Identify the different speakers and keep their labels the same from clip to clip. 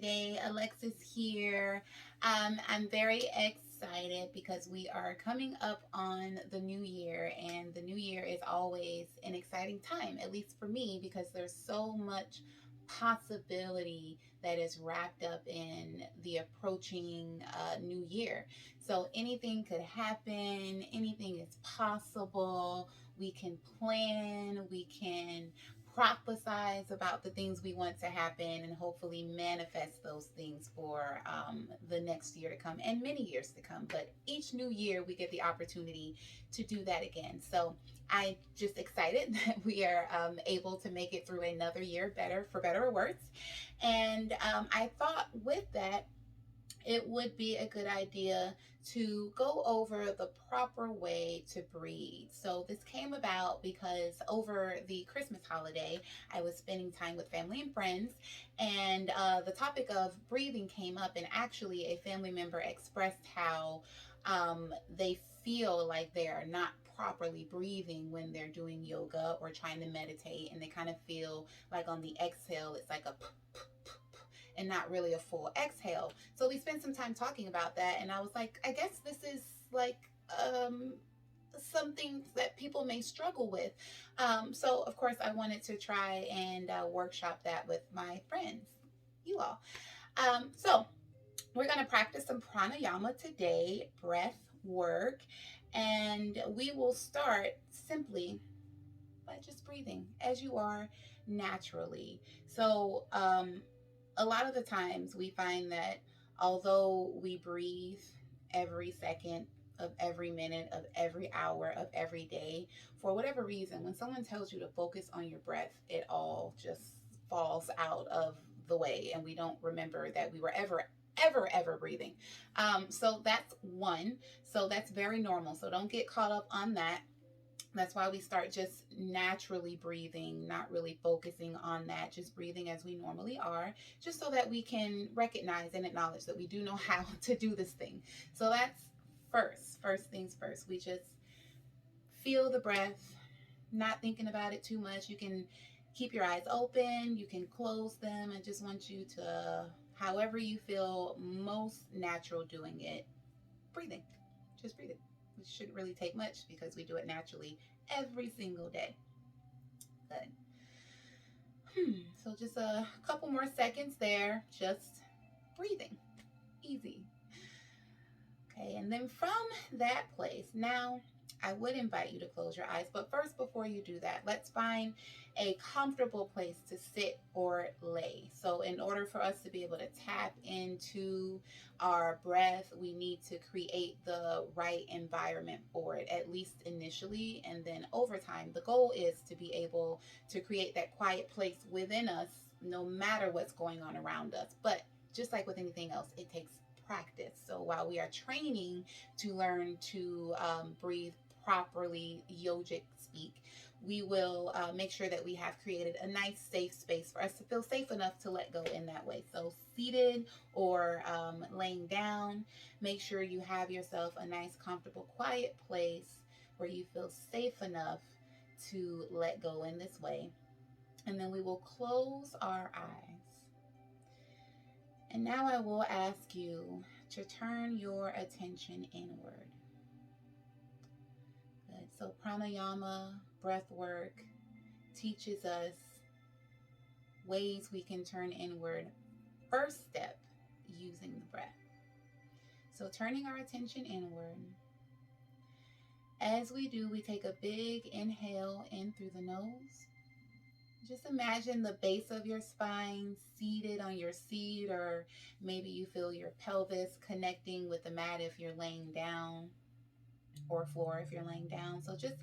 Speaker 1: today. Alexis here. I'm very excited because we are coming up on the new year, and the new year is always an exciting time, at least for me, because there's so much possibility that is wrapped up in the approaching new year. So anything could happen, anything is possible. We can plan, we can prophesize about the things we want to happen and hopefully manifest those things for the next year to come and many years to come. But each new year, we get the opportunity to do that again. So I'm just excited that we are able to make it through another year better, for better or worse. And I thought with that, it would be a good idea to go over the proper way to breathe. So, this came about because over the Christmas holiday, I was spending time with family and friends, and the topic of breathing came up. And actually, a family member expressed how they feel like they are not properly breathing when they're doing yoga or trying to meditate, and they kind of feel like on the exhale, it's like a and not really a full exhale. So we spent some time talking about that, and I was like, I guess this is like um something that people may struggle with. So of course I wanted to try and workshop that with my friends, you all. So we're going to practice some pranayama today, breath work, and we will start simply by just breathing as you are naturally. So, a lot of the times we find that although we breathe every second of every minute of every hour of every day, for whatever reason, when someone tells you to focus on your breath, it all just falls out of the way, and we don't remember that we were ever breathing. So that's one. So that's very normal. So don't get caught up on that. That's why we start just naturally breathing, not really focusing on that, just breathing as we normally are, just so that we can recognize and acknowledge that we do know how to do this thing. So that's first things first. We just feel the breath, not thinking about it too much. You can keep your eyes open, you can close them. I just want you to, however you feel most natural doing it, breathing, just breathing. It shouldn't really take much because we do it naturally every single day. Good. So just a couple more seconds there, just breathing. Easy. Okay, and then from that place, now I would invite you to close your eyes, but first, before you do that, let's find a comfortable place to sit or lay. So, in order for us to be able to tap into our breath, we need to create the right environment for it, at least initially, and then over time. The goal is to be able to create that quiet place within us, no matter what's going on around us. But just like with anything else, it takes practice. So while we are training to learn to breathe properly, yogic speak, we will make sure that we have created a nice safe space for us to feel safe enough to let go in that way. So seated or laying down, make sure you have yourself a nice, comfortable, quiet place where you feel safe enough to let go in this way. And then we will close our eyes. And now I will ask you to turn your attention inward. Good. So pranayama, breath work, teaches us ways we can turn inward. First step, using the breath. So turning our attention inward. As we do, we take a big inhale in through the nose. Just imagine the base of your spine seated on your seat, or maybe you feel your pelvis connecting with the mat if you're laying down, or floor if you're laying down. So just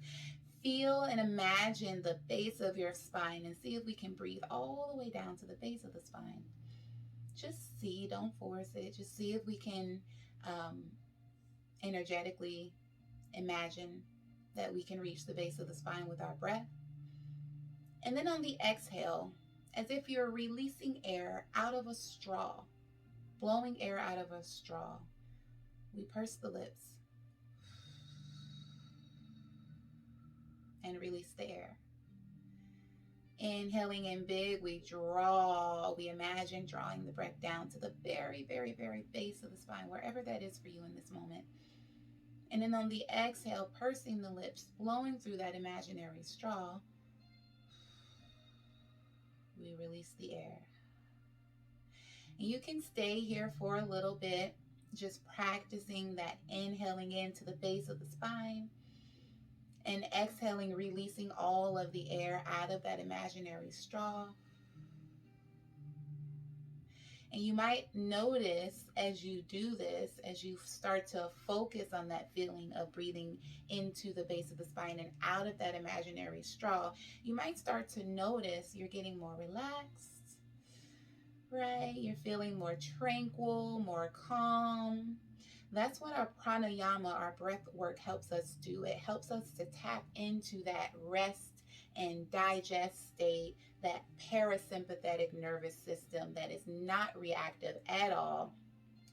Speaker 1: feel and imagine the base of your spine and see if we can breathe all the way down to the base of the spine. Just see, don't force it. Just see if we can energetically imagine that we can reach the base of the spine with our breath. And then on the exhale, as if you're releasing air out of a straw, blowing air out of a straw, we purse the lips and release the air. Inhaling in big, we imagine drawing the breath down to the very, very, very base of the spine, wherever that is for you in this moment. And then on the exhale, pursing the lips, blowing through that imaginary straw, we release the air. And you can stay here for a little bit, just practicing that inhaling into the base of the spine and exhaling, releasing all of the air out of that imaginary straw. And you might notice as you do this, as you start to focus on that feeling of breathing into the base of the spine and out of that imaginary straw, you might start to notice you're getting more relaxed, right? You're feeling more tranquil, more calm. That's what our pranayama, our breath work, helps us do. It helps us to tap into that rest and digest state, that parasympathetic nervous system that is not reactive at all.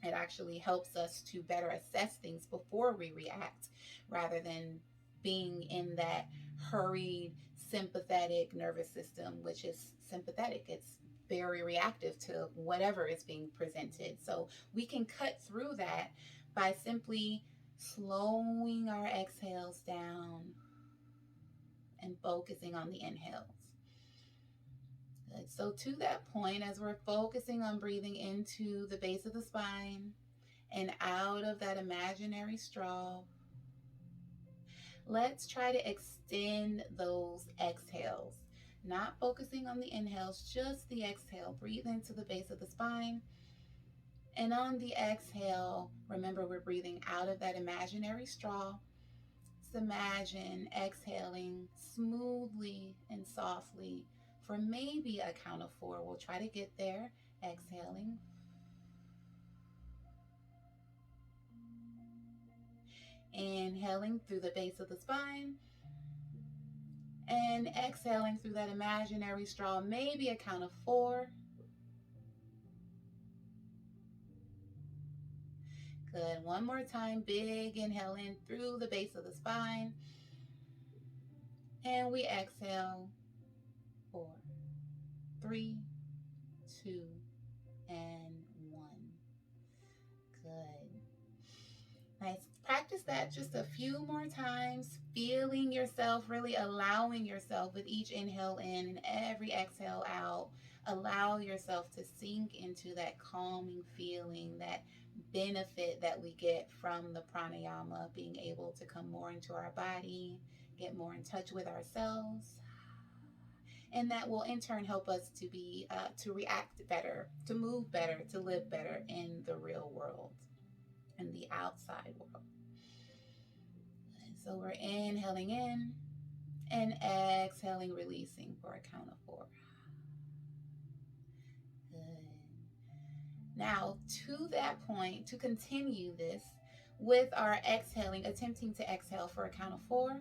Speaker 1: It actually helps us to better assess things before we react rather than being in that hurried sympathetic nervous system, which is sympathetic. It's very reactive to whatever is being presented. So we can cut through that by simply slowing our exhales down and focusing on the inhales. Good. So to that point, as we're focusing on breathing into the base of the spine and out of that imaginary straw, let's try to extend those exhales. Not focusing on the inhales, just the exhale. Breathe into the base of the spine. And on the exhale, remember we're breathing out of that imaginary straw. Just imagine exhaling smoothly and softly for maybe a count of 4. We'll try to get there. Exhaling. Inhaling through the base of the spine. And exhaling through that imaginary straw, maybe a count of 4. Good. One more time. Big inhale in through the base of the spine. And we exhale. 4, 3, 2, and 1. Good. Nice. Practice that just a few more times, feeling yourself, really allowing yourself with each inhale in and every exhale out. Allow yourself to sink into that calming feeling, that benefit that we get from the pranayama, being able to come more into our body, get more in touch with ourselves. And that will in turn help us to react better, to move better, to live better in the real world, in the outside world. And so we're inhaling in and exhaling, releasing for a count of 4. Good. Now, to that point, to continue this with our exhaling, attempting to exhale for a count of 4,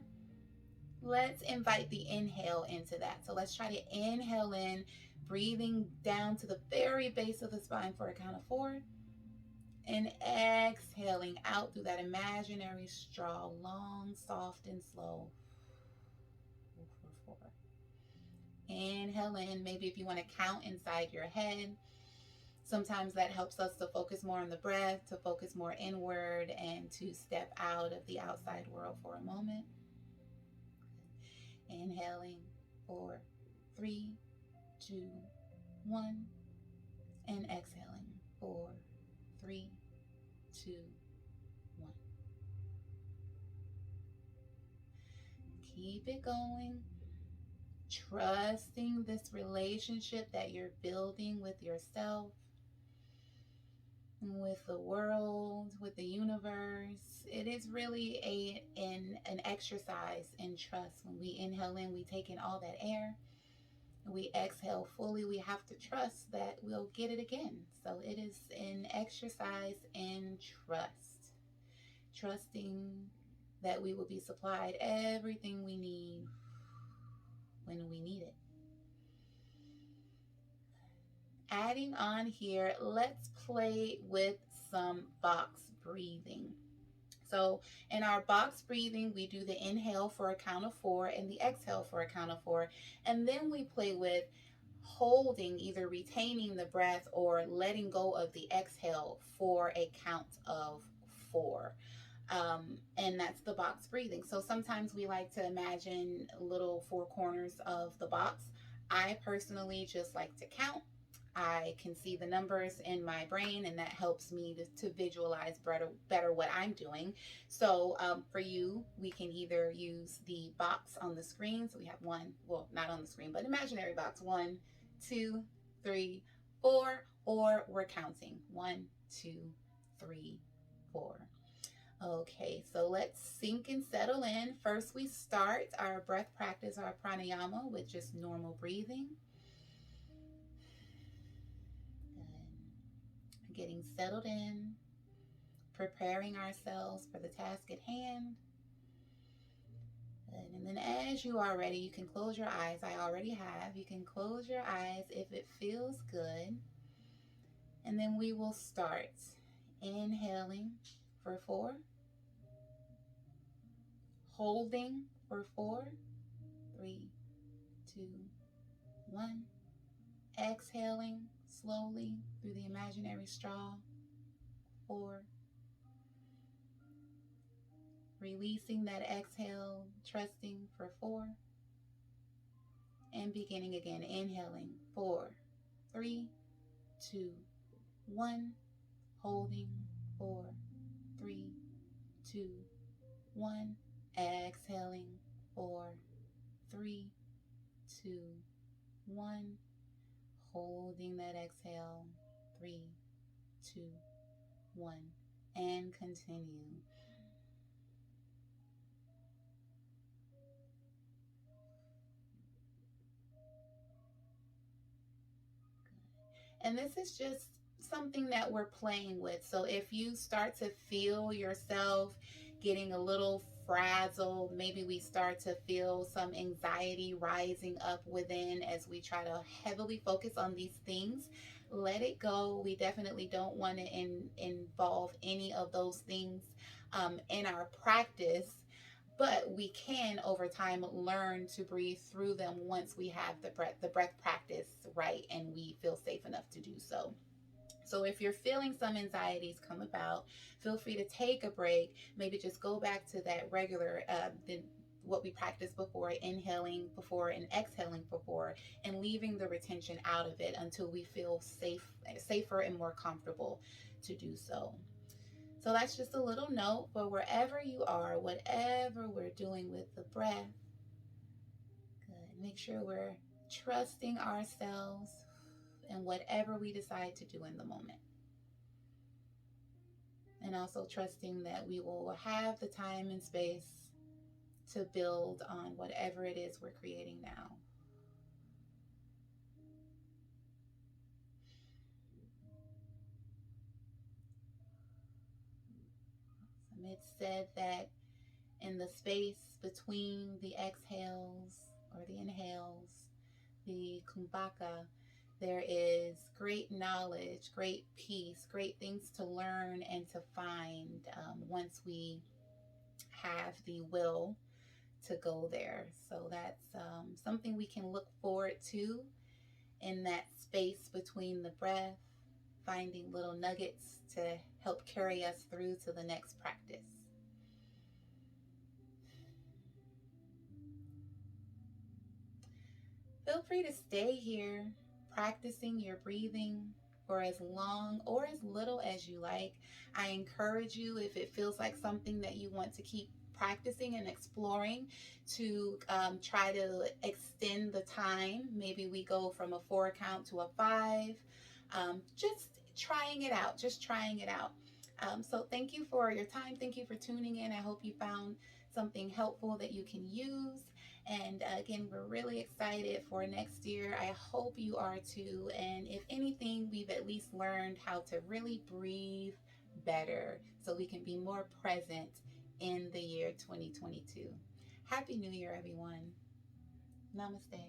Speaker 1: let's invite the inhale into that. So let's try to inhale in, breathing down to the very base of the spine for a count of 4. And exhaling out through that imaginary straw, long, soft, and slow. For 4. Inhale in. Maybe if you want to count inside your head, sometimes that helps us to focus more on the breath, to focus more inward, and to step out of the outside world for a moment. Inhaling. 4, 3, 2, 1. And exhaling. 4, 3, 2, 1. Keep it going. Trusting this relationship that you're building with yourself, with the world, with the universe. It is really an exercise in trust. When we inhale in, we take in all that air. We exhale fully. We have to trust that we'll get it again. So it is an exercise in trust. Trusting that we will be supplied everything we need when we need it. Adding on here, let's play with some box breathing. So in our box breathing, we do the inhale for a count of 4 and the exhale for a count of 4. And then we play with holding, either retaining the breath or letting go of the exhale for a count of 4. And that's the box breathing. So sometimes we like to imagine little four corners of the box. I personally just like to count. I can see the numbers in my brain, and that helps me to visualize better what I'm doing. So for you, we can either use the box on the screen. So we have one, well, not on the screen, but imaginary box. 1, 2, 3, 4, or we're counting 1, 2, 3, 4. Okay, so let's sink and settle in. First, we start our breath practice, our pranayama, with just normal breathing. Good. Getting settled in, preparing ourselves for the task at hand. Good. And then as you are ready, you can close your eyes. I already have. You can close your eyes if it feels good. And then we will start inhaling for 4, holding for 4, 3, 2, 1. Exhaling slowly through the imaginary straw. 4. Releasing that exhale, trusting for 4. And beginning again, inhaling 4, 3, 2, 1. Holding 4, 3, 2, 1. Exhaling 4, 3, 2, 1. Holding that exhale, 3, 2, 1. And continue. And this is just something that we're playing with. So if you start to feel yourself getting a little frazzled, maybe we start to feel some anxiety rising up within as we try to heavily focus on these things, let it go. We definitely don't want to involve any of those things in our practice, but we can over time learn to breathe through them once we have the breath practice right and we feel safe enough to do so. So if you're feeling some anxieties come about, feel free to take a break. Maybe just go back to that regular what we practiced before, inhaling before and exhaling before, and leaving the retention out of it until we feel safer and more comfortable to do so. So that's just a little note for wherever you are, whatever we're doing with the breath. Good. Make sure we're trusting ourselves and whatever we decide to do in the moment. And also trusting that we will have the time and space to build on whatever it is we're creating now. It's said that in the space between the exhales or the inhales, the kumbhaka, there is great knowledge, great peace, great things to learn and to find once we have the will to go there. So that's something we can look forward to in that space between the breath, finding little nuggets to help carry us through to the next practice. Feel free to stay here practicing your breathing for as long or as little as you like. I encourage you, if it feels like something that you want to keep practicing and exploring, to try to extend the time. Maybe we go from a 4 count to a 5. Just trying it out, just trying it out. So thank you for your time. Thank you for tuning in. I hope you found something helpful that you can use. And again, we're really excited for next year. I hope you are too. And if anything, we've at least learned how to really breathe better so we can be more present in the year 2022. Happy New Year, everyone. Namaste.